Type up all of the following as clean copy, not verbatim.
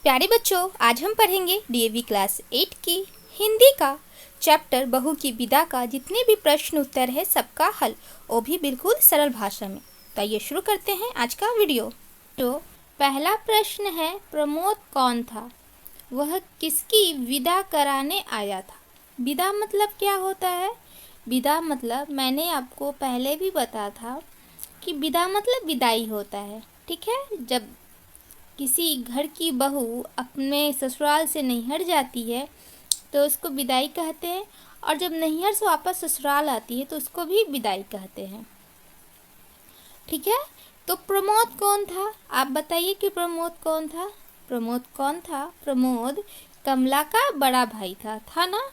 प्यारे बच्चों, आज हम पढ़ेंगे डीएवी क्लास 8 की हिंदी का चैप्टर बहू की विदा का जितने भी प्रश्न उत्तर है सबका हल, वो भी बिल्कुल सरल भाषा में। तो आइए शुरू करते हैं आज का वीडियो। तो पहला प्रश्न है, प्रमोद कौन था? वह किसकी विदा कराने आया था? विदा मतलब क्या होता है? विदा मतलब मैंने आपको पहले भी बताया था कि विदा मतलब विदाई होता है। ठीक है, जब किसी घर की बहू अपने ससुराल से नैहर जाती है तो उसको विदाई कहते हैं, और जब नैहर से वापस ससुराल आती है तो उसको भी विदाई कहते हैं। ठीक है, तो प्रमोद कौन था? आप बताइए कि प्रमोद कौन था? प्रमोद कौन था? प्रमोद कमला का बड़ा भाई था ना।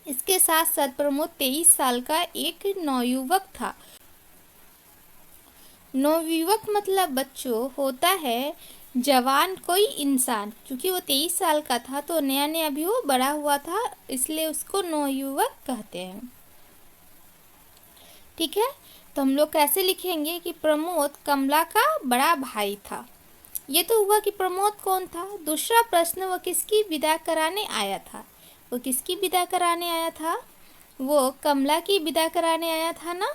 इसके साथ साथ प्रमोद 23 साल का एक नवयुवक था। नवयुवक मतलब बच्चों होता है जवान कोई इंसान। क्योंकि वो 23 साल का था तो नया नया अभी वो बड़ा हुआ था, इसलिए उसको नवयुवक कहते हैं। ठीक है, तो हम लोग कैसे लिखेंगे कि प्रमोद कमला का बड़ा भाई था। ये तो हुआ कि प्रमोद कौन था। दूसरा प्रश्न, वो किसकी विदा कराने आया था? वो किसकी विदा कराने आया था? वो कमला की विदा कराने आया था ना।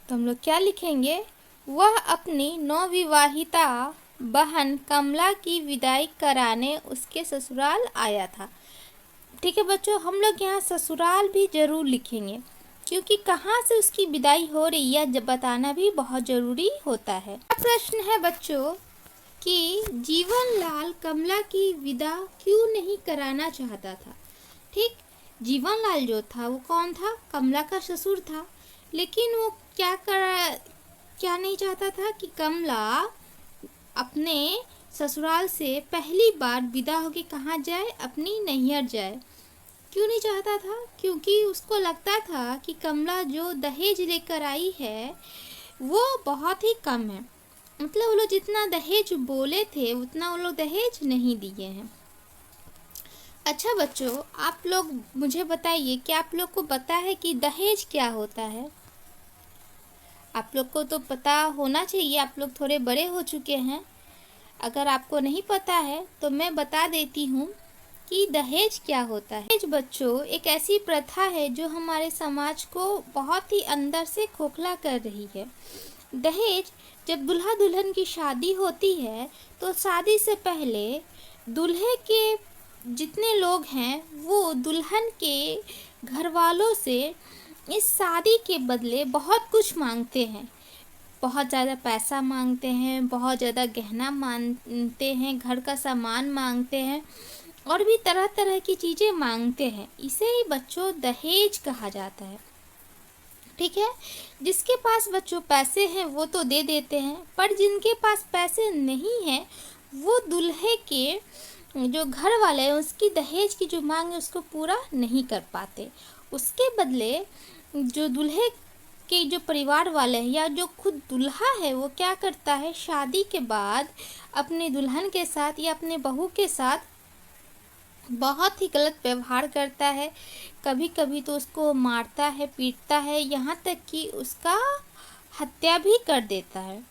तो हम लोग क्या लिखेंगे? वह अपनी नवविवाहिता बहन कमला की विदाई कराने उसके ससुराल आया था। ठीक है बच्चों, हम लोग यहाँ ससुराल भी जरूर लिखेंगे क्योंकि कहाँ से उसकी विदाई हो रही है जब बताना भी बहुत जरूरी होता है। प्रश्न है बच्चों कि जीवनलाल कमला की विदा क्यों नहीं कराना चाहता था? ठीक, जीवनलाल जो था वो कौन था? कमला का ससुर था, लेकिन वो क्या नहीं चाहता था कि कमला अपने ससुराल से पहली बार विदा होके कहाँ जाए? अपनी नैहर जाए। क्यों नहीं चाहता था? क्योंकि उसको लगता था कि कमला जो दहेज लेकर आई है वो बहुत ही कम है। मतलब वो लोग जितना दहेज बोले थे उतना वो लोग दहेज नहीं दिए हैं। अच्छा बच्चों, आप लोग मुझे बताइए कि आप लोग को पता है कि दहेज क्या होता है? आप लोग को तो पता होना चाहिए, आप लोग थोड़े बड़े हो चुके हैं। अगर आपको नहीं पता है तो मैं बता देती हूँ कि दहेज क्या होता है। दहेज बच्चों एक ऐसी प्रथा है जो हमारे समाज को बहुत ही अंदर से खोखला कर रही है। दहेज, जब दूल्हा दुल्हन की शादी होती है तो शादी से पहले दूल्हे के जितने लोग हैं वो दुल्हन के घर वालों से इस शादी के बदले बहुत कुछ मांगते हैं। बहुत ज़्यादा पैसा मांगते हैं, बहुत ज़्यादा गहना मांगते हैं, घर का सामान मांगते हैं और भी तरह तरह की चीज़ें मांगते हैं। इसे ही बच्चों दहेज कहा जाता है। ठीक है, जिसके पास बच्चों पैसे हैं वो तो दे देते हैं, पर जिनके पास पैसे नहीं हैं वो दूल्हे के जो घर वाले हैं उसकी दहेज की जो मांग है उसको पूरा नहीं कर पाते। उसके बदले जो दूल्हे के जो परिवार वाले हैं या जो खुद दूल्हा है वो क्या करता है, शादी के बाद अपने दुल्हन के साथ या अपने बहू के साथ बहुत ही गलत व्यवहार करता है। कभी कभी तो उसको मारता है, पीटता है, यहाँ तक कि उसका हत्या भी कर देता है।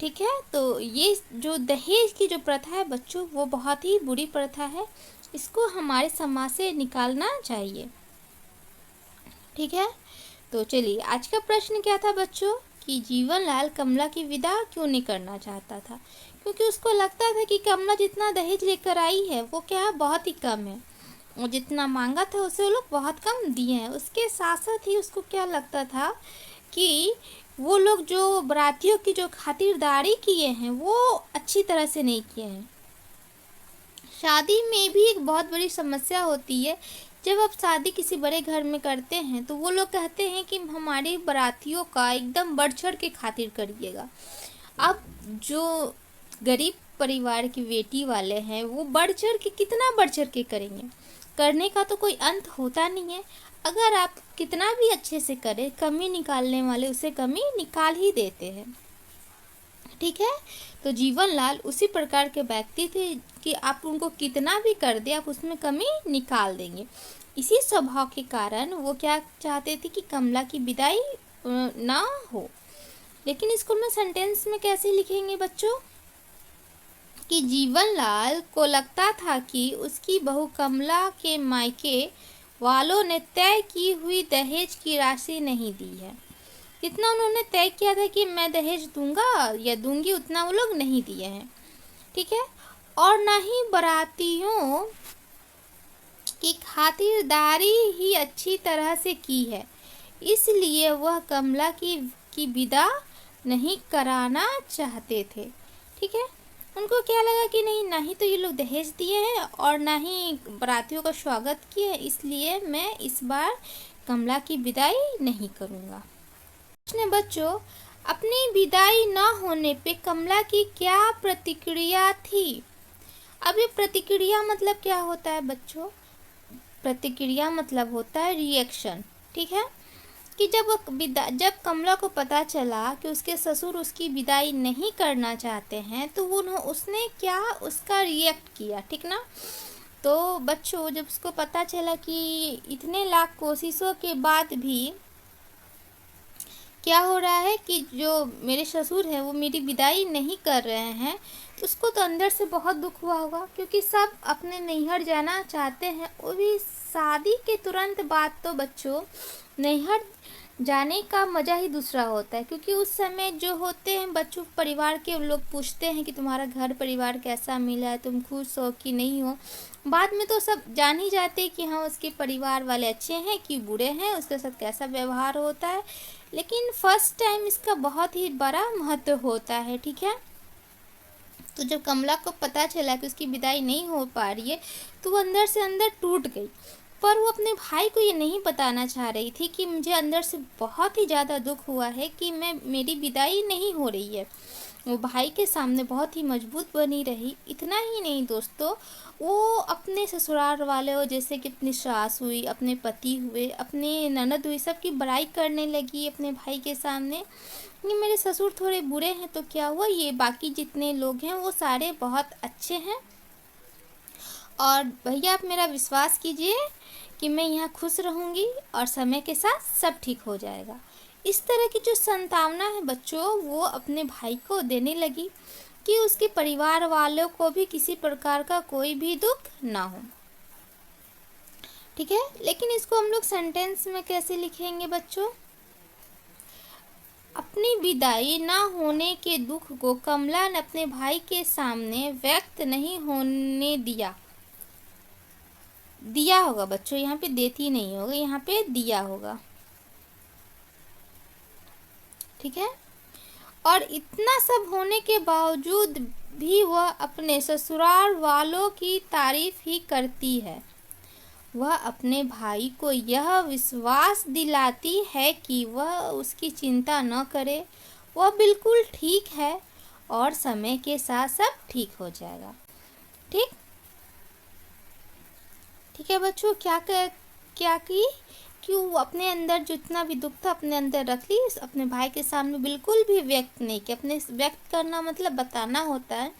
ठीक है, तो ये जो दहेज की जो प्रथा है बच्चों वो बहुत ही बुरी प्रथा है, इसको हमारे समाज से निकालना चाहिए। ठीक है, तो चलिए आज का प्रश्न क्या था बच्चों कि जीवनलाल कमला की विदा क्यों नहीं करना चाहता था? क्योंकि उसको लगता था कि कमला जितना दहेज लेकर आई है वो क्या है, बहुत ही कम है। और जितना मांगा था उसे वो लोग बहुत कम दिए हैं। उसके साथ साथ ही उसको क्या लगता था कि वो लोग जो बारातियों की जो खातिरदारी किए हैं वो अच्छी तरह से नहीं किए हैं। शादी में भी एक बहुत बड़ी समस्या होती है। जब आप शादी किसी बड़े घर में करते हैं तो वो लोग कहते हैं कि हमारे बारातियों का एकदम बढ़ चढ़ के खातिर करिएगा। अब जो गरीब परिवार की बेटी वाले हैं वो बढ़ चढ़ के कितना बढ़ चढ़ के करेंगे? करने का तो कोई अंत होता नहीं है। अगर आप कितना भी अच्छे से करें, कमी निकालने वाले उसे कमी निकाल ही देते हैं। ठीक है, तो जीवनलाल उसी प्रकार के व्यक्ति थे कि आप उनको कितना भी कर दे आप उसमें कमी निकाल देंगे। इसी स्वभाव के कारण वो क्या चाहते थे कि कमला की विदाई ना हो। लेकिन स्कूल में सेंटेंस में कैसे लिखेंगे बच्चों कि जीवनलाल को लगता था कि उसकी बहू कमला के मायके वालों ने तय की हुई दहेज की राशि नहीं दी है। जितना उन्होंने तय किया था कि मैं दहेज दूंगा या दूंगी, उतना वो लोग नहीं दिए हैं। ठीक है। और ना ही बारातियों की खातिरदारी ही अच्छी तरह से की है, इसलिए वह कमला की विदा नहीं कराना चाहते थे। ठीक है। उनको क्या लगा कि नहीं, ना ही तो ये लोग दहेज दिए हैं और ना ही बारातियों का स्वागत किए, इसलिए मैं इस बार कमला की विदाई नहीं करूँगा। बच्चों, अपनी विदाई न होने पे कमला की क्या प्रतिक्रिया थी? अब ये प्रतिक्रिया मतलब क्या होता है बच्चों? प्रतिक्रिया मतलब होता है रिएक्शन। ठीक है। कि जब कमला को पता चला कि उसके ससुर उसकी विदाई नहीं करना चाहते हैं, तो उसने क्या उसका रिएक्ट किया। ठीक ना। तो बच्चों, जब उसको पता चला कि इतने लाख कोशिशों के बाद भी क्या हो रहा है कि जो मेरे ससुर हैं वो मेरी विदाई नहीं कर रहे हैं, तो उसको तो अंदर से बहुत दुख हुआ होगा, क्योंकि सब अपने नैहर जाना चाहते हैं। वो भी शादी के तुरंत बाद। तो बच्चों, नैहर जाने का मज़ा ही दूसरा होता है, क्योंकि उस समय जो होते हैं बच्चों, परिवार के लोग पूछते हैं कि तुम्हारा घर परिवार कैसा मिला है, तुम खुश हो कि नहीं हो। बाद में तो सब जान ही जाते हैं कि हाँ, उसके परिवार वाले अच्छे हैं कि बुरे हैं, उसके साथ कैसा व्यवहार होता है। लेकिन फर्स्ट टाइम इसका बहुत ही बड़ा महत्व होता है। ठीक है। तो जब कमला को पता चला कि उसकी विदाई नहीं हो पा रही है, तो वो अंदर से अंदर टूट गई। पर वो अपने भाई को ये नहीं बताना चाह रही थी कि मुझे अंदर से बहुत ही ज़्यादा दुख हुआ है कि मेरी विदाई नहीं हो रही है। वो भाई के सामने बहुत ही मजबूत बनी रही। इतना ही नहीं दोस्तों, वो अपने ससुराल वाले हो, जैसे कि अपनी सास हुई, अपने पति हुए, अपने ननद हुई, सबकी बड़ाई करने लगी अपने भाई के सामने कि मेरे ससुर थोड़े बुरे हैं तो क्या हुआ, ये बाकी जितने लोग हैं वो सारे बहुत अच्छे हैं। और भैया, आप मेरा विश्वास कीजिए कि मैं यहाँ खुश रहूँगी और समय के साथ सब ठीक हो जाएगा। इस तरह की जो संतावना है बच्चों, वो अपने भाई को देने लगी कि उसके परिवार वालों को भी किसी प्रकार का कोई भी दुख ना हो। ठीक है। लेकिन इसको हम लोग सेंटेंस में कैसे लिखेंगे बच्चों? अपनी विदाई ना होने के दुख को कमला ने अपने भाई के सामने व्यक्त नहीं होने दिया होगा बच्चों। यहाँ पे देती नहीं होगा, यहाँ पे दिया होगा। ठीक है। और इतना सब होने के बावजूद भी वह अपने ससुराल वालों की तारीफ ही करती है। वह अपने भाई को यह विश्वास दिलाती है कि वह उसकी चिंता न करे, वह बिल्कुल ठीक है और समय के साथ सब ठीक हो जाएगा। ठीक है बच्चों, क्या की कि वो अपने अंदर जितना भी दुख था अपने अंदर रख ली, अपने भाई के सामने बिल्कुल भी व्यक्त नहीं किया। अपने व्यक्त करना मतलब बताना होता है,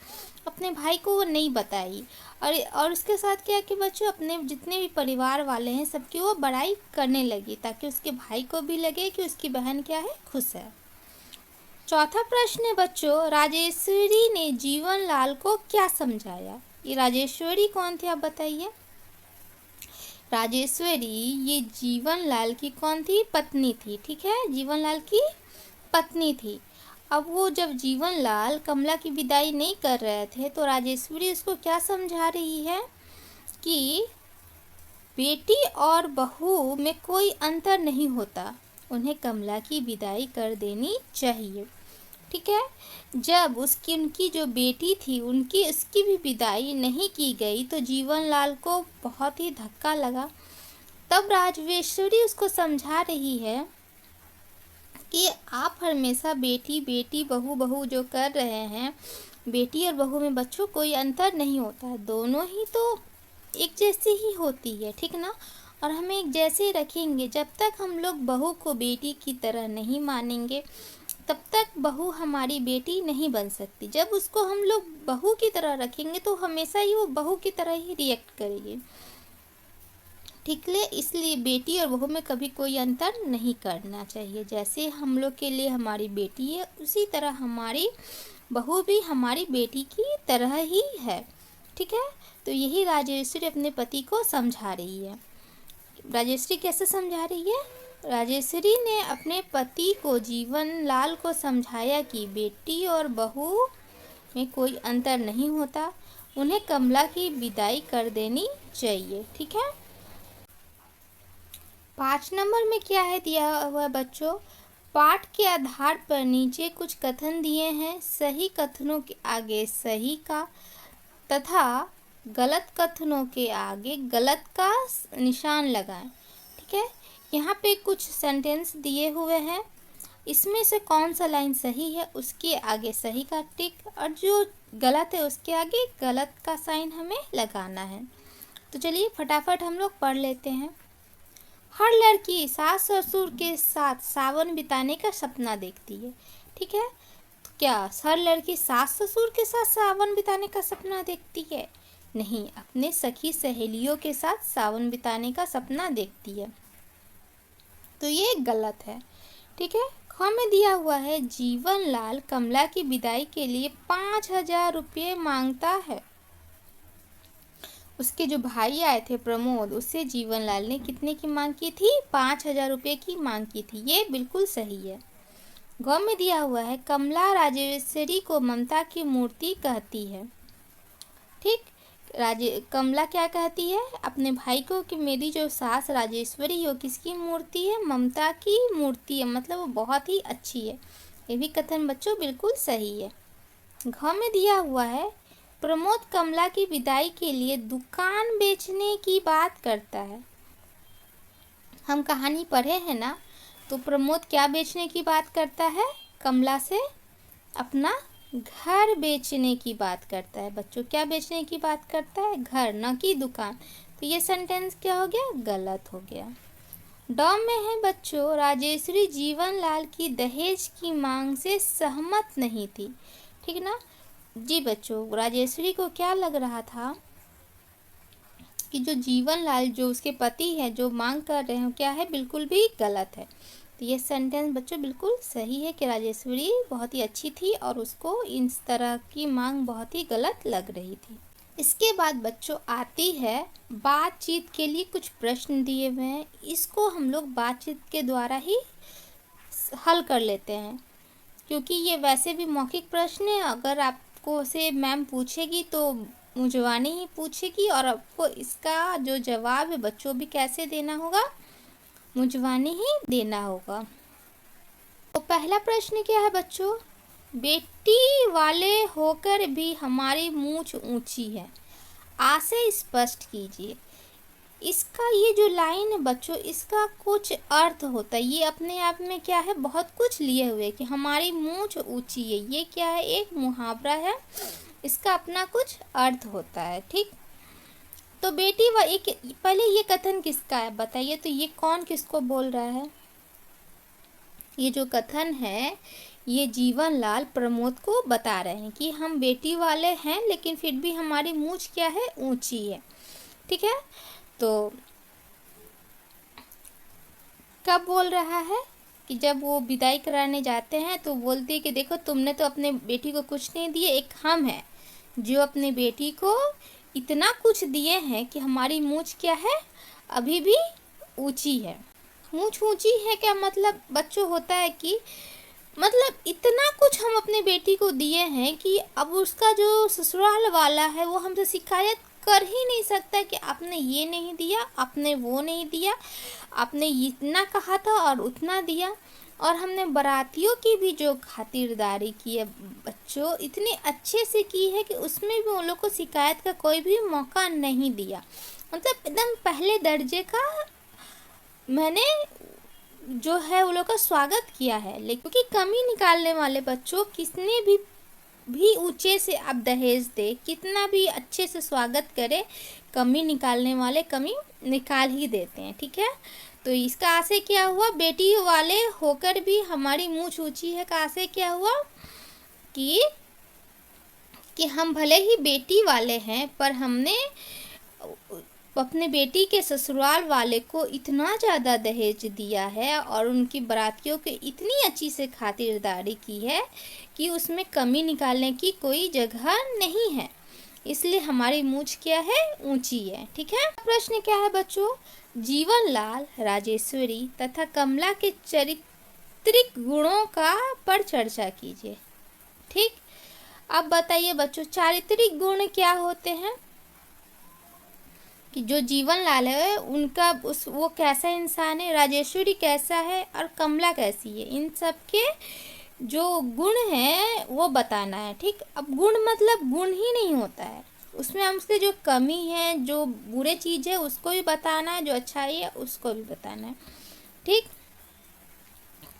अपने भाई को वो नहीं बताई। और उसके साथ क्या कि बच्चों, अपने जितने भी परिवार वाले हैं सबकी वो बड़ाई करने लगी, ताकि उसके भाई को भी लगे कि उसकी बहन क्या है, खुश है। चौथा प्रश्न है बच्चों, राजेश्वरी ने जीवनलाल को क्या समझाया? ये राजेश्वरी कौन थी, आप बताइए। राजेश्वरी ये जीवनलाल की कौन थी? पत्नी थी। ठीक है। जीवनलाल की पत्नी थी। अब वो जब जीवनलाल कमला की विदाई नहीं कर रहे थे, तो राजेश्वरी उसको क्या समझा रही है कि बेटी और बहू में कोई अंतर नहीं होता, उन्हें कमला की विदाई कर देनी चाहिए। ठीक है। जब उनकी जो बेटी थी उसकी भी विदाई नहीं की गई, तो जीवनलाल को बहुत ही धक्का लगा। तब राजेश्वरी उसको समझा रही है कि आप हमेशा बेटी बेटी बहू बहू जो कर रहे हैं, बेटी और बहू में बच्चों कोई अंतर नहीं होता है, दोनों ही तो एक जैसी ही होती है। ठीक ना। और हमें एक जैसे रखेंगे। जब तक हम लोग बहू को बेटी की तरह नहीं मानेंगे, तब तक बहू हमारी बेटी नहीं बन सकती। जब उसको हम लोग बहू की तरह रखेंगे, तो हमेशा ही वो बहू की तरह ही रिएक्ट करेगी। ठीक है, इसलिए बेटी और बहू में कभी कोई अंतर नहीं करना चाहिए। जैसे हम लोग के लिए हमारी बेटी है, उसी तरह हमारी बहू भी हमारी बेटी की तरह ही है। ठीक है, तो यही राजेश्वरी अपने पति को समझा रही है। राजेश्वरी कैसे समझा रही है? राजेश्वरी ने अपने पति को, जीवन लाल को समझाया कि बेटी और बहू में कोई अंतर नहीं होता, उन्हें कमला की विदाई कर देनी चाहिए। ठीक है, 5 नंबर में क्या है दिया हुआ बच्चों? पाठ के आधार पर नीचे कुछ कथन दिए हैं। सही कथनों के आगे सही का तथा गलत कथनों के आगे गलत का निशान लगाएं। ठीक है, यहाँ पे कुछ सेंटेंस दिए हुए हैं, इसमें से कौन सा लाइन सही है उसके आगे सही का टिक, और जो गलत है उसके आगे गलत का साइन हमें लगाना है। तो चलिए फटाफट हम लोग पढ़ लेते हैं। हर लड़की सास ससुर के साथ सावन बिताने का सपना देखती है। ठीक है, तो क्या हर लड़की सास ससुर के साथ सावन बिताने का सपना देखती है? नहीं, अपने सखी सहेलियों के साथ सावन बिताने का सपना देखती है, तो ये गलत है। ठीक है, ख में दिया हुआ है जीवन लाल कमला की विदाई के लिए 5,000 रुपये मांगता है। उसके जो भाई आए थे प्रमोद, उससे जीवनलाल ने कितने की मांग की थी? 5,000 रुपये की मांग की थी। ये बिल्कुल सही है। ग में दिया हुआ है कमला राजेश्वरी को ममता की मूर्ति कहती है। ठीक, कमला क्या कहती है अपने भाई को कि मेरी जो सास राजेश्वरी हो किसकी मूर्ति है? ममता की मूर्ति है, मतलब वो बहुत ही अच्छी है। ये भी कथन बच्चों बिल्कुल सही है। घ में दिया हुआ है प्रमोद कमला की विदाई के लिए दुकान बेचने की बात करता है। हम कहानी पढ़े हैं ना, तो प्रमोद क्या बेचने की बात करता है? कमला से अपना घर बेचने की बात करता है। बच्चों, क्या बेचने की बात करता है? घर, न कि दुकान। तो ये सेंटेंस क्या हो गया? गलत हो गया। ड में है बच्चों राजेश्वरी जीवनलाल की दहेज की मांग से सहमत नहीं थी। ठीक ना जी बच्चों, राजेश्वरी को क्या लग रहा था कि जो जीवनलाल, जो उसके पति है, जो मांग कर रहे हैं, क्या है? बिल्कुल भी गलत है। तो ये सेंटेंस बच्चों बिल्कुल सही है कि राजेश्वरी बहुत ही अच्छी थी और उसको इस तरह की मांग बहुत ही गलत लग रही थी। इसके बाद बच्चों आती है बातचीत के लिए कुछ प्रश्न दिए हुए हैं। इसको हम लोग बातचीत के द्वारा ही हल कर लेते हैं, क्योंकि ये वैसे भी मौखिक प्रश्न है। अगर आपको से मैम पूछेगी तो मुंजवानी ही पूछेगी, और आपको इसका जो जवाब है बच्चों भी कैसे देना होगा? मुंजवानी ही देना होगा। तो पहला प्रश्न क्या है बच्चों? बेटी वाले होकर भी हमारी मूंछ ऊंची है, आशय स्पष्ट कीजिए। इसका ये जो लाइन है बच्चों, इसका कुछ अर्थ होता है। ये अपने आप में क्या है? बहुत कुछ लिए हुए कि हमारी मूंछ ऊंची है। ये क्या है? एक मुहावरा है, इसका अपना कुछ अर्थ होता है। ठीक, तो बेटी व एक, पहले ये कथन किसका है बताइए? तो ये कौन किसको बोल रहा है? ये जो कथन है ये जीवनलाल प्रमोद को बता रहे हैं कि हम बेटी वाले हैं, लेकिन फिर भी हमारी मूंछ क्या है? ऊंची है। ठीक है, तो कब बोल रहा है? कि जब वो विदाई कराने जाते हैं तो बोलती है कि देखो तुमने तो अपने बेटी को कुछ नहीं दिए, एक हम हैं जो अपने बेटी को इतना कुछ दिए हैं कि हमारी मूंछ क्या है? अभी भी ऊंची है। मूंछ ऊंची है क्या मतलब बच्चों होता है कि मतलब इतना कुछ हम अपने बेटी को दिए हैं कि अब उसका जो ससुराल वाला है वो हमसे शिकायत कर ही नहीं सकता कि आपने ये नहीं दिया, आपने वो नहीं दिया, आपने इतना कहा था और उतना दिया। और हमने बारातियों की भी जो खातिरदारी की है बच्चों, इतने अच्छे से की है कि उसमें भी उन लोग को शिकायत का कोई भी मौका नहीं दिया। मतलब एकदम पहले दर्जे का मैंने जो है वो लोग का स्वागत किया है। लेकिन क्योंकि कमी निकालने वाले बच्चों, किसने भी ऊंचे से आप दहेज दे, कितना भी अच्छे से स्वागत करे, कमी निकालने वाले कमी निकाल ही देते हैं। ठीक है, तो इसका आशय क्या हुआ? बेटी वाले होकर भी हमारी मूंछ ऊंची है का आशय क्या हुआ? कि हम भले ही बेटी वाले हैं पर हमने अपने बेटी के ससुराल वाले को इतना ज़्यादा दहेज दिया है और उनकी बारातियों की इतनी अच्छी से खातिरदारी की है कि उसमें कमी निकालने की कोई जगह नहीं है। इसलिए हमारी मूंछ क्या है, ऊंची है। ठीक है। प्रश्न क्या है बच्चों, जीवनलाल, राजेश्वरी तथा कमला के चारित्रिक गुणों का पर चर्चा कीजिए। ठीक, अब बताइए बच्चों चारित्रिक गुण क्या होते हैं कि जो जीवनलाल है उनका वो कैसा इंसान है, राजेश्वरी कैसा है और कमला कैसी है, इन सब के जो गुण हैं वो बताना है। ठीक, अब गुण मतलब गुण ही नहीं होता है, उसमें हमसे जो कमी है, जो बुरे चीज़ है उसको भी बताना है, जो अच्छाई है उसको भी बताना है। ठीक,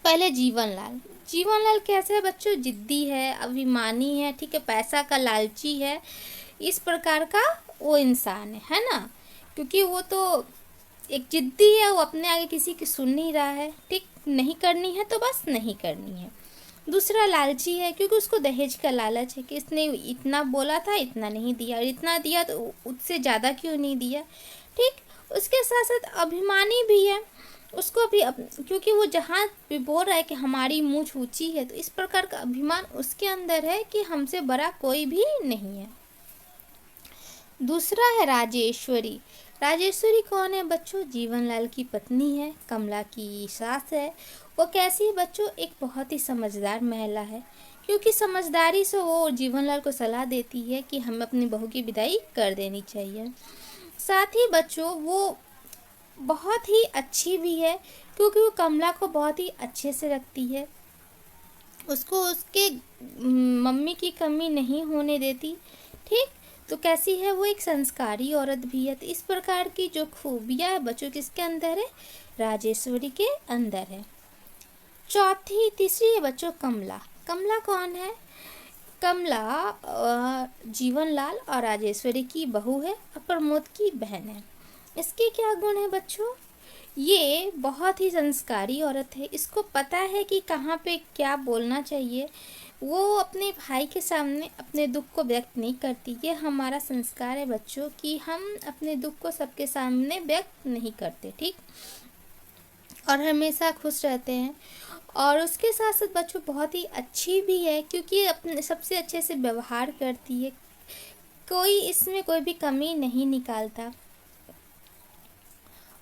पहले जीवनलाल। जीवनलाल कैसे है बच्चों, जिद्दी है, अभिमानी है। ठीक है, पैसा का लालची है, इस प्रकार का वो इंसान है ना, क्योंकि वो तो एक जिद्दी है, वो अपने आगे किसी की सुन नहीं रहा है। ठीक, नहीं करनी है तो बस नहीं करनी है। दूसरा लालची है, क्योंकि उसको दहेज का लालच है कि इसने इतना बोला था, इतना नहीं दिया, और इतना दिया तो उससे ज़्यादा क्यों नहीं दिया। ठीक, उसके साथ साथ अभिमानी भी है, उसको भी क्योंकि वो जहाँ भी बोल रहा है कि हमारी मूंछ ऊंची है, तो इस प्रकार का अभिमान उसके अंदर है कि हमसे बड़ा कोई भी नहीं है। दूसरा है राजेश्वरी। राजेश्वरी कौन है बच्चों, जीवनलाल की पत्नी है, कमला की सास है। वो कैसी है बच्चों, एक बहुत ही समझदार महिला है, क्योंकि समझदारी से वो जीवनलाल को सलाह देती है कि हमें अपनी बहू की विदाई कर देनी चाहिए। साथ ही बच्चों वो बहुत ही अच्छी भी है, क्योंकि वो कमला को बहुत ही अच्छे से रखती है, उसको उसके मम्मी की कमी नहीं होने देती। ठीक, तो कैसी है वो, एक संस्कारी औरत भी है। तो इस प्रकार की जो खूबियाँ है बच्चों किसके अंदर है, राजेश्वरी के अंदर है। तीसरी है बच्चों कमला। कमला कौन है, कमला जीवनलाल और राजेश्वरी की बहू है और प्रमोद की बहन है। इसके क्या गुण है बच्चों, ये बहुत ही संस्कारी औरत है, इसको पता है कि कहाँ पे क्या बोलना चाहिए। वो अपने भाई के सामने अपने दुख को व्यक्त नहीं करती। ये हमारा संस्कार है बच्चों कि हम अपने दुख को सबके सामने व्यक्त नहीं करते। ठीक, और हमेशा खुश रहते हैं। और उसके साथ साथ बच्चों बहुत ही अच्छी भी है, क्योंकि अपने सबसे अच्छे से व्यवहार करती है, कोई इसमें कोई भी कमी नहीं निकालता।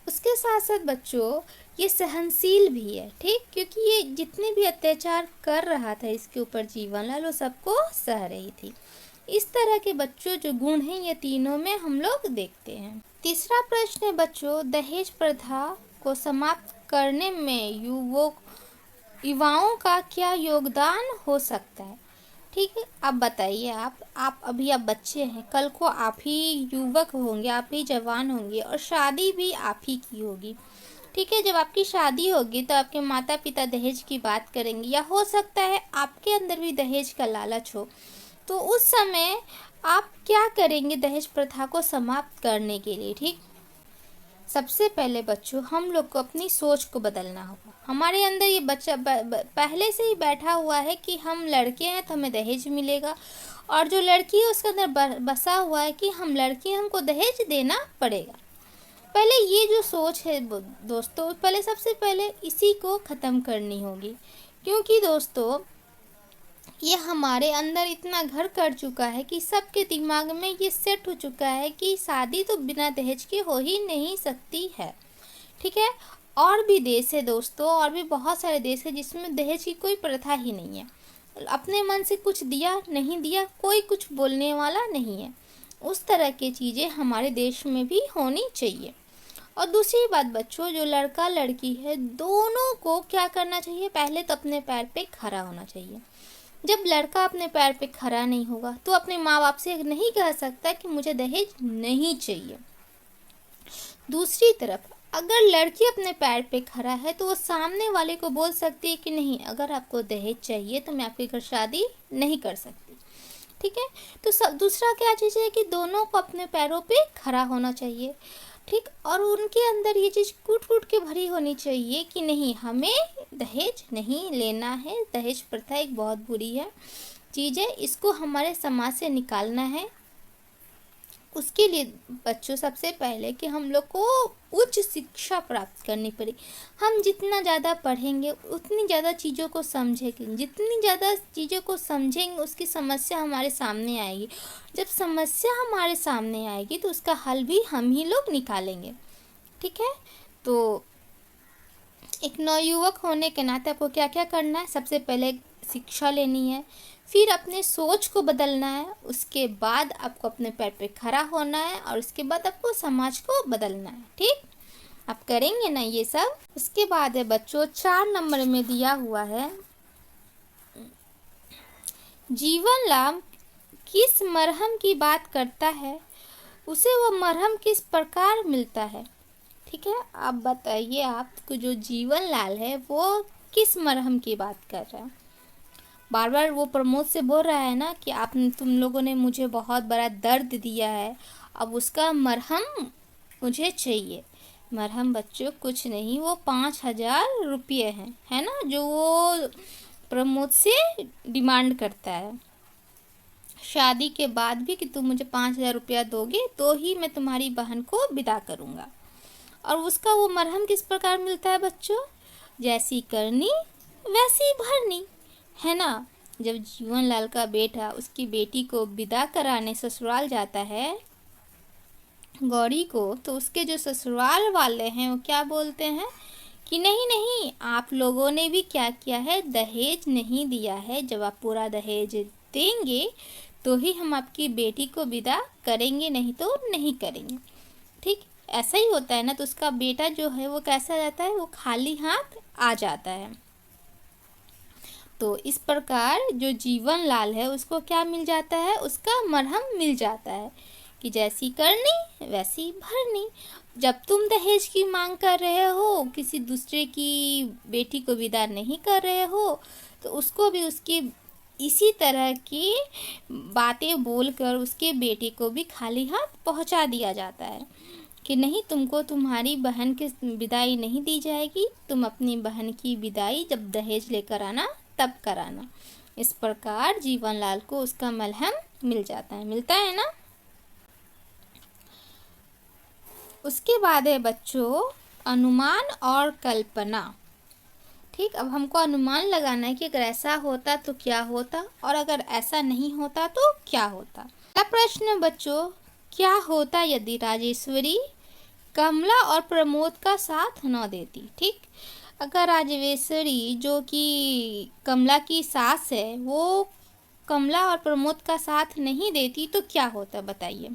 उसके साथ साथ बच्चों ये सहनशील भी है। ठीक, क्योंकि ये जितने भी अत्याचार कर रहा था इसके ऊपर जीवनलाल, वो सबको सह रही थी। इस तरह के बच्चों जो गुण हैं ये तीनों में हम लोग देखते हैं। तीसरा प्रश्न है बच्चों, दहेज प्रथा को समाप्त करने में युवाओं का क्या योगदान हो सकता है। ठीक है, अब बताइए आप अभी आप बच्चे हैं, कल को आप ही युवक होंगे, आप ही जवान होंगे और शादी भी आप ही की होगी। ठीक है, जब आपकी शादी होगी तो आपके माता पिता दहेज की बात करेंगे, या हो सकता है आपके अंदर भी दहेज का लालच हो, तो उस समय आप क्या करेंगे दहेज प्रथा को समाप्त करने के लिए। ठीक, सबसे पहले बच्चों हम लोग को अपनी सोच को बदलना होगा। हमारे अंदर ये बच्चा पहले से ही बैठा हुआ है कि हम लड़के हैं तो हमें दहेज मिलेगा, और जो लड़की है उसके अंदर बसा हुआ है कि हम लड़के हैं, हमको दहेज देना पड़ेगा। पहले ये जो सोच है दोस्तों, पहले सबसे पहले इसी को ख़त्म करनी होगी, क्योंकि दोस्तों ये हमारे अंदर इतना घर कर चुका है कि सबके दिमाग में ये सेट हो चुका है कि शादी तो बिना दहेज के हो ही नहीं सकती है। ठीक है, और भी देश है दोस्तों, और भी बहुत सारे देश है जिसमें दहेज की कोई प्रथा ही नहीं है। अपने मन से कुछ दिया नहीं दिया कोई कुछ बोलने वाला नहीं है। उस तरह की चीज़ें हमारे देश में भी होनी चाहिए। और दूसरी बात बच्चों, जो लड़का लड़की है दोनों को क्या करना चाहिए, पहले तो अपने पैर पे खड़ा होना चाहिए। जब लड़का अपने पैर पे खड़ा नहीं होगा तो अपने माँ बाप से नहीं कह सकता कि मुझे दहेज नहीं चाहिए। दूसरी तरफ अगर लड़की अपने पैर पे खड़ा है तो वो सामने वाले को बोल सकती है कि नहीं, अगर आपको दहेज चाहिए तो मैं आपके घर शादी नहीं कर सकती। ठीक है, तो दूसरा क्या चीज़ है कि दोनों को अपने पैरों पे खड़ा होना चाहिए। ठीक, और उनके अंदर ये चीज़ कूट कूट के भरी होनी चाहिए कि नहीं, हमें दहेज नहीं लेना है। दहेज प्रथा एक बहुत बुरी है चीज़ है, इसको हमारे समाज से निकालना है। उसके लिए बच्चों सबसे पहले कि हम लोग को उच्च शिक्षा प्राप्त करनी पड़ेगी। हम जितना ज़्यादा पढ़ेंगे उतनी ज़्यादा चीज़ों को समझेंगे, जितनी ज़्यादा चीज़ों को समझेंगे उसकी समस्या हमारे सामने आएगी। जब समस्या हमारे सामने आएगी तो उसका हल भी हम ही लोग निकालेंगे। ठीक है, तो एक नवयुवक होने के नाते आपको क्या क्या करना है? सबसे पहले शिक्षा लेनी है, फिर अपने सोच को बदलना है, उसके बाद आपको अपने पैर पे खड़ा होना है और उसके बाद आपको समाज को बदलना है। ठीक, आप करेंगे ना ये सब? उसके बाद है बच्चों 4 नंबर में दिया हुआ है, जीवन लाभ किस मरहम की बात करता है, उसे वो मरहम किस प्रकार मिलता है। ठीक है, आप बताइए, आपको जो जीवन लाल है वो किस मरहम की बात कर रहा है? बार बार वो प्रमोद से बोल रहा है ना कि तुम लोगों ने मुझे बहुत बड़ा दर्द दिया है, अब उसका मरहम मुझे चाहिए। मरहम बच्चों कुछ नहीं, वो 5,000 रुपये हैं, है ना, जो वो प्रमोद से डिमांड करता है शादी के बाद भी कि तुम मुझे 5,000 रुपया दोगे तो ही मैं तुम्हारी बहन को विदा करूँगा। और उसका वो मरहम किस प्रकार मिलता है बच्चों? जैसी करनी वैसी भरनी, है ना। जब जीवनलाल का बेटा उसकी बेटी को विदा कराने ससुराल जाता है गौरी को, तो उसके जो ससुराल वाले हैं वो क्या बोलते हैं कि नहीं नहीं, आप लोगों ने भी क्या किया है, दहेज नहीं दिया है। जब आप पूरा दहेज देंगे तो ही हम आपकी बेटी को विदा करेंगे, नहीं तो नहीं करेंगे। ठीक, ऐसा ही होता है ना। तो उसका बेटा जो है वो कैसा जाता है, वो खाली हाथ आ जाता है। तो इस प्रकार जो जीवन लाल है उसको क्या मिल जाता है, उसका मरहम मिल जाता है कि जैसी करनी वैसी भरनी। जब तुम दहेज की मांग कर रहे हो, किसी दूसरे की बेटी को विदा नहीं कर रहे हो, तो उसको भी उसकी इसी तरह की बातें बोलकर उसके बेटे को भी खाली हाथ पहुंचा दिया जाता है कि नहीं, तुमको तुम्हारी बहन की विदाई नहीं दी जाएगी, तुम अपनी बहन की विदाई जब दहेज लेकर आना तब कराना। इस प्रकार जीवनलाल को उसका मलहम मिल जाता है, मिलता है ना। उसके बाद है बच्चों अनुमान और कल्पना। ठीक, अब हमको अनुमान लगाना है कि अगर ऐसा होता तो क्या होता और अगर ऐसा नहीं होता तो क्या होता। पहला प्रश्न बच्चों, क्या होता यदि राजेश्वरी कमला और प्रमोद का साथ न देती। ठीक, अगर राजेश्वरी जो कि कमला की सास है वो कमला और प्रमोद का साथ नहीं देती तो क्या होता बताइए।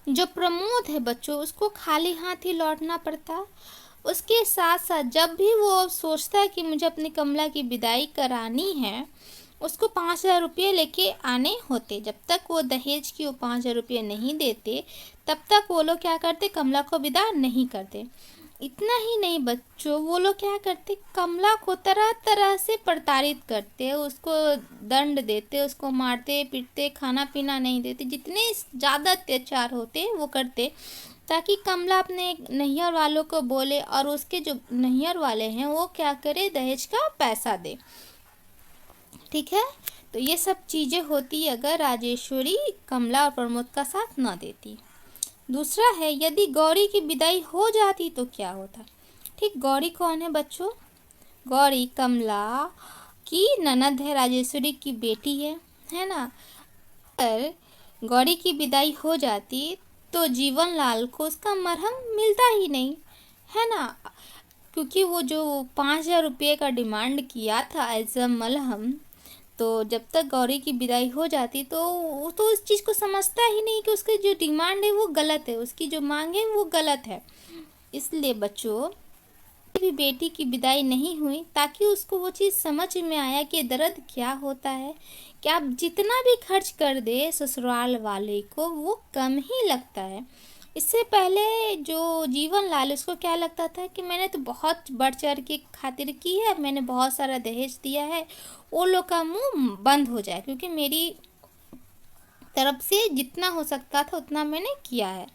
जो प्रमोद है बच्चों उसको खाली हाथ ही लौटना पड़ता। उसके साथ साथ जब भी वो सोचता है कि मुझे अपनी कमला की विदाई करानी है, उसको 5,000 रुपये लेके आने होते। जब तक वो दहेज की वो 5,000 रुपये नहीं देते तब तक वो लोग क्या करते, कमला को विदा नहीं करते। इतना ही नहीं बच्चों, वो लोग क्या करते, कमला को तरह तरह से प्रताड़ित करते, उसको दंड देते, उसको मारते पीटते, खाना पीना नहीं देते, जितने ज़्यादा अत्याचार होते वो करते ताकि कमला अपने नैहर वालों को बोले और उसके जो नैहर वाले हैं वो क्या करे, दहेज का पैसा दे। ठीक है, तो ये सब चीज़ें होती अगर राजेश्वरी कमला और प्रमोद का साथ न देती। दूसरा है यदि गौरी की विदाई हो जाती तो क्या होता। ठीक, गौरी कौन है बच्चों? गौरी कमला की ननद है, राजेश्वरी की बेटी है ना। अगर गौरी की विदाई हो जाती तो जीवनलाल को उसका मरहम मिलता ही नहीं, है ना, क्योंकि वो जो 5,000 रुपये का डिमांड किया था एज अ मलहम, तो जब तक गौरी की विदाई हो जाती तो वो तो इस चीज़ को समझता ही नहीं कि उसकी जो डिमांड है वो गलत है, उसकी जो मांग है वो गलत है। इसलिए बच्चों भी बेटी की विदाई नहीं हुई ताकि उसको वो चीज़ समझ में आया कि दर्द क्या होता है, कि आप जितना भी खर्च कर दे ससुराल वाले को वो कम ही लगता है। इससे पहले जो जीवनलाल उसको क्या लगता था कि मैंने तो बहुत बढ़ चढ़ के खातिर की है, मैंने बहुत सारा दहेज दिया है, वो लोग का मुंह बंद हो जाए क्योंकि मेरी तरफ से जितना हो सकता था उतना मैंने किया है।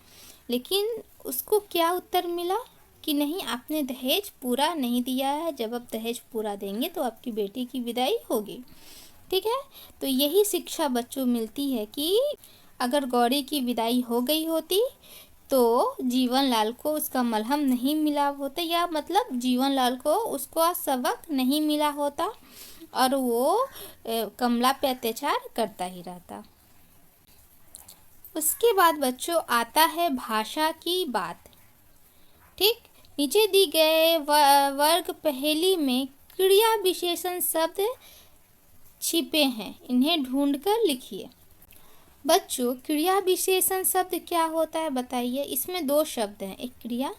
लेकिन उसको क्या उत्तर मिला कि नहीं, आपने दहेज पूरा नहीं दिया है, जब आप दहेज पूरा देंगे तो आपकी बेटी की विदाई होगी। ठीक है, तो यही शिक्षा बच्चों मिलती है कि अगर गौरी की विदाई हो गई होती तो जीवनलाल को उसका मलहम नहीं मिला होता, या मतलब जीवनलाल को उसको सबक नहीं मिला होता और वो कमला पे अत्याचार करता ही रहता। उसके बाद बच्चों आता है भाषा की बात। ठीक, नीचे दी गए वर्ग पहेली में क्रिया विशेषण शब्द छिपे हैं, इन्हें ढूंढकर लिखिए। बच्चों, क्रिया विशेषण शब्द क्या होता है बताइए। इसमें दो शब्द हैं, एक क्रिया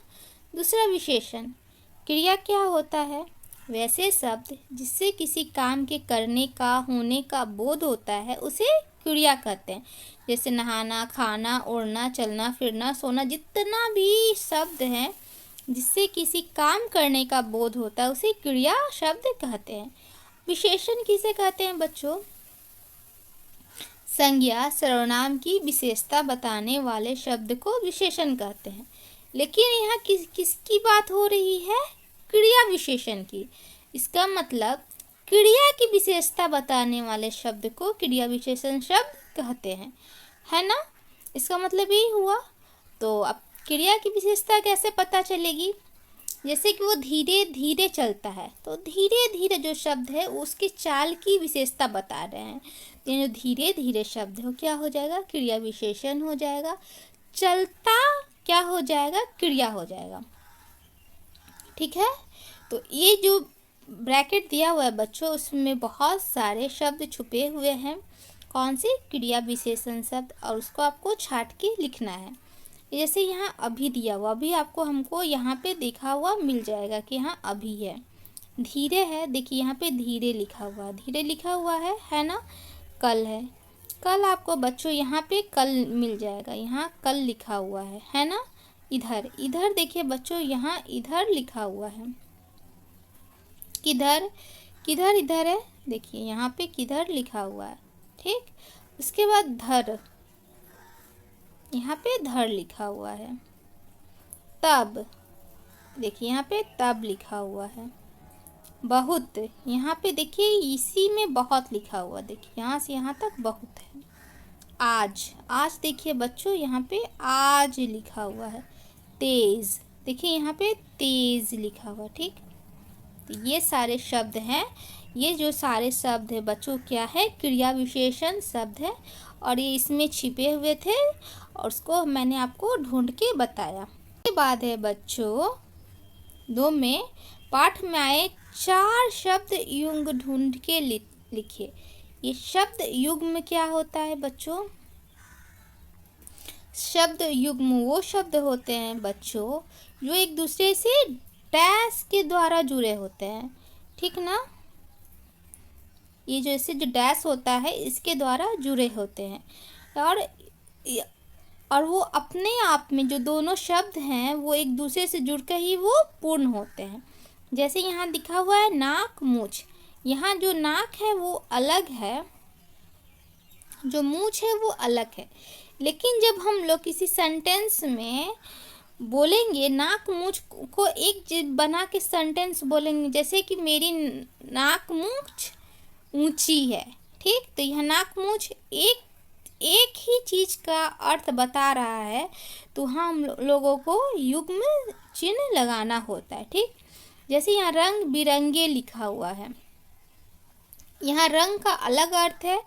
दूसरा विशेषण। क्रिया क्या होता है? वैसे शब्द जिससे किसी काम के करने का होने का बोध होता है उसे क्रिया कहते हैं। जैसे नहाना, खाना, उड़ना, चलना, फिरना, सोना, जितना भी शब्द हैं जिससे किसी काम करने का बोध होता है उसे क्रिया शब्द कहते हैं। विशेषण किसे कहते हैं बच्चों? संज्ञा सर्वनाम की विशेषता बताने वाले शब्द को विशेषण कहते हैं। लेकिन यहाँ किसकी बात हो रही है? क्रिया विशेषण की। इसका मतलब क्रिया की विशेषता बताने वाले शब्द को क्रिया विशेषण शब्द कहते हैं, है ना। इसका मतलब यही हुआ। तो अब क्रिया की विशेषता कैसे पता चलेगी? जैसे कि वो धीरे धीरे चलता है, तो धीरे धीरे जो शब्द है उसके चाल की विशेषता बता रहे हैं। तो जो धीरे धीरे शब्द है क्या हो जाएगा? क्रिया विशेषण हो जाएगा। चलता क्या हो जाएगा? क्रिया हो जाएगा। ठीक है, तो ये जो ब्रैकेट दिया हुआ है बच्चों, उसमें बहुत सारे शब्द छुपे हुए हैं। कौन से? क्रिया विशेषण शब्द, और उसको आपको छाट के लिखना है। जैसे यहाँ अभी दिया हुआ, अभी आपको हमको यहाँ पे देखा हुआ मिल जाएगा कि यहाँ अभी है। धीरे है, देखिए यहाँ पे धीरे लिखा हुआ, धीरे लिखा हुआ है ना। कल है, कल आपको बच्चों यहाँ पे कल मिल जाएगा, यहाँ कल लिखा हुआ है ना। इधर इधर देखिए बच्चों, यहाँ इधर लिखा हुआ है। किधर किधर इधर है, देखिए यहाँ पे किधर लिखा हुआ है। ठीक, उसके बाद धर, यहाँ पे धर लिखा हुआ है। तब, देखिए यहाँ पे तब लिखा हुआ है। बहुत, यहाँ पे देखिए इसी में बहुत लिखा हुआ, देखिए यहाँ से यहाँ तक बहुत है। आज, आज देखिए बच्चों यहाँ पे आज लिखा हुआ है। तेज, देखिए यहाँ पे तेज लिखा हुआ। ठीक, तो ये सारे शब्द हैं। ये जो सारे शब्द है बच्चों क्या है? क्रिया विशेषण शब्द है, और ये इसमें छिपे हुए थे और उसको मैंने आपको ढूंढ के बताया। इसके बाद है बच्चों 2 में पाठ में आए 4 शब्द युग्म ढूंढ के लिखिए। ये शब्द युग्म क्या होता है बच्चों? शब्द युग्म वो शब्द होते हैं बच्चों जो एक दूसरे से डैश के द्वारा जुड़े होते हैं। ठीक ना, ये जैसे जो डैश होता है इसके द्वारा जुड़े होते हैं, और वो अपने आप में जो दोनों शब्द हैं वो एक दूसरे से जुड़कर ही वो पूर्ण होते हैं। जैसे यहाँ लिखा हुआ है नाक, मूछ। यहाँ जो नाक है वो अलग है, जो मूछ है वो अलग है। लेकिन जब हम लोग किसी सेंटेंस में बोलेंगे, नाक मूछ को एक बना के सेंटेंस बोलेंगे, जैसे कि मेरी नाक मूछ ऊंची है। ठीक, तो यह नाक मूछ एक ही चीज का अर्थ बता रहा है, तो हम लोगों को युग्म चिन्ह लगाना होता है। ठीक, जैसे यहाँ रंग बिरंगे लिखा हुआ है, यहाँ रंग का अलग अर्थ है।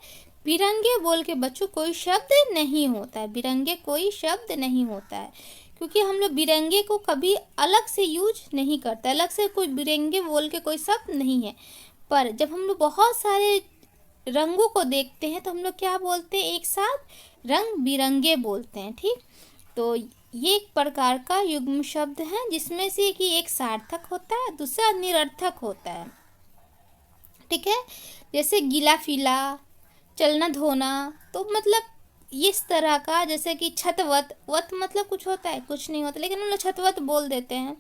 बिरंगे बोल के बच्चों कोई शब्द नहीं होता है, बिरंगे कोई शब्द नहीं होता है, क्योंकि हम लोग बिरंगे को कभी अलग से यूज नहीं करते, अलग से कोई बिरंगे बोल के कोई शब्द नहीं है। पर जब हम लोग बहुत सारे रंगों को देखते हैं तो हम लोग क्या बोलते हैं? एक साथ रंग बिरंगे बोलते हैं। ठीक, तो ये एक प्रकार का युग्म शब्द है जिसमें से कि एक सार्थक होता है, दूसरा निरर्थक होता है। ठीक है, जैसे गीला फीला, चलना धोना, तो मतलब इस तरह का। जैसे कि छतवत, वत मतलब कुछ होता है, कुछ नहीं होता, लेकिन हम लोग छतवत बोल देते हैं।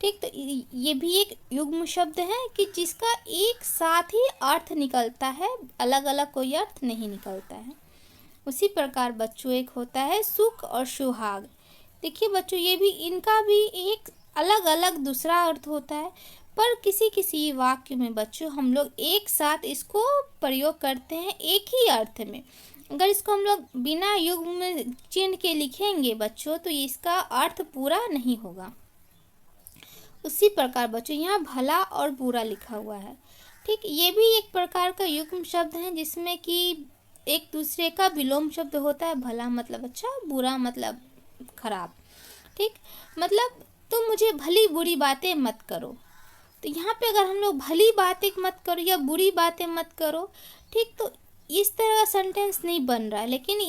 ठीक, तो ये भी एक युग्म शब्द है कि जिसका एक साथ ही अर्थ निकलता है, अलग अलग कोई अर्थ नहीं निकलता है। उसी प्रकार बच्चों एक होता है सुख और सुहाग। देखिए बच्चों, ये भी, इनका भी एक अलग अलग दूसरा अर्थ होता है, पर किसी किसी वाक्य में बच्चों हम लोग एक साथ इसको प्रयोग करते हैं एक ही अर्थ में। अगर इसको हम लोग बिना युग्म चिन्ह के लिखेंगे बच्चों तो इसका अर्थ पूरा नहीं होगा। उसी प्रकार बच्चों यहाँ भला और बुरा लिखा हुआ है, ठीक। ये भी एक प्रकार का युग्म शब्द है जिसमें कि एक दूसरे का विलोम शब्द होता है। भला मतलब अच्छा, बुरा मतलब खराब, ठीक। मतलब तुम मुझे भली बुरी बातें मत करो, तो यहाँ पे अगर हम लोग भली बातें मत करो या बुरी बातें मत करो, ठीक, तो इस तरह का सेंटेंस नहीं बन रहा है। लेकिन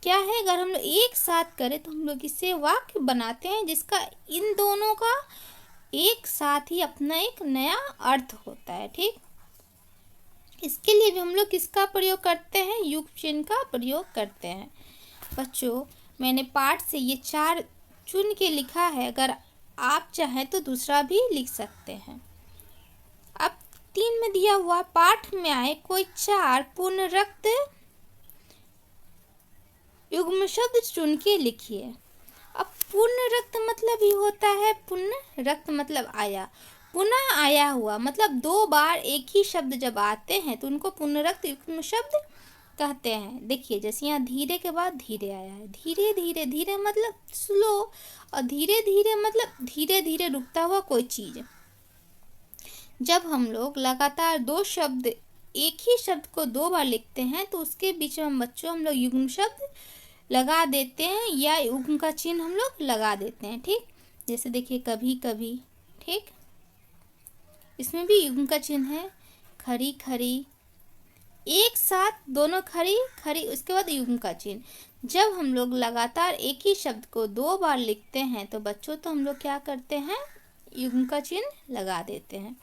क्या है, अगर हम लोग एक साथ करें तो हम लोग इससे वाक्य बनाते हैं जिसका इन दोनों का एक साथ ही अपना एक नया अर्थ होता है, ठीक। इसके लिए भी हम लोग किसका प्रयोग करते हैं, युग्म चिन्ह का प्रयोग करते हैं। बच्चों मैंने पाठ से ये 4 चुन के लिखा है, अगर आप चाहें तो दूसरा भी लिख सकते हैं। अब 3 में दिया हुआ पाठ में आए कोई 4 पुनरुक्त युग्म शब्द चुन के लिखिए। अब पुनरुक्त मतलब ही होता है, पुनरुक्त मतलब आया, पुनः आया हुआ, मतलब 2 बार एक ही शब्द जब आते हैं तो उनको पुनरुक्त युग्म शब्द कहते हैं। देखिए जैसे यहाँ धीरे के बाद धीरे आया है, धीरे धीरे, धीरे मतलब स्लो, और धीरे धीरे मतलब धीरे धीरे रुकता हुआ कोई चीज़। जब हम लोग लगातार 2 शब्द एक ही शब्द को 2 बार लिखते हैं तो उसके बीच में बच्चों हम लोग युग्म शब्द लगा देते हैं या युग्म का चिन्ह हम लोग लगा देते हैं, ठीक। जैसे देखिए कभी कभी, ठीक, इसमें भी युग्म का चिन्ह है। खरी खरी, एक साथ दोनों खरी खरी, उसके बाद युग्म का चिन्ह। जब हम लोग लगातार एक ही शब्द को 2 बार लिखते हैं तो बच्चों तो हम लोग क्या करते हैं, युग्म का चिन्ह लगा देते हैं।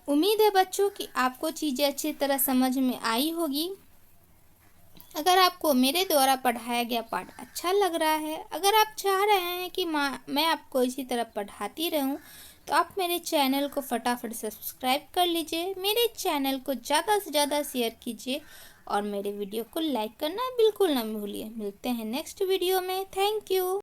उम्मीद है बच्चों कि आपको चीज़ें अच्छी तरह समझ में आई होगी। अगर आपको मेरे द्वारा पढ़ाया गया पाठ अच्छा लग रहा है, अगर आप चाह रहे हैं कि मैं आपको इसी तरह पढ़ाती रहूं, तो आप मेरे चैनल को फटाफट सब्सक्राइब कर लीजिए, मेरे चैनल को ज़्यादा से ज़्यादा शेयर कीजिए और मेरे वीडियो को लाइक करना बिल्कुल ना भूलिए। मिलते हैं नेक्स्ट वीडियो में। Thank you.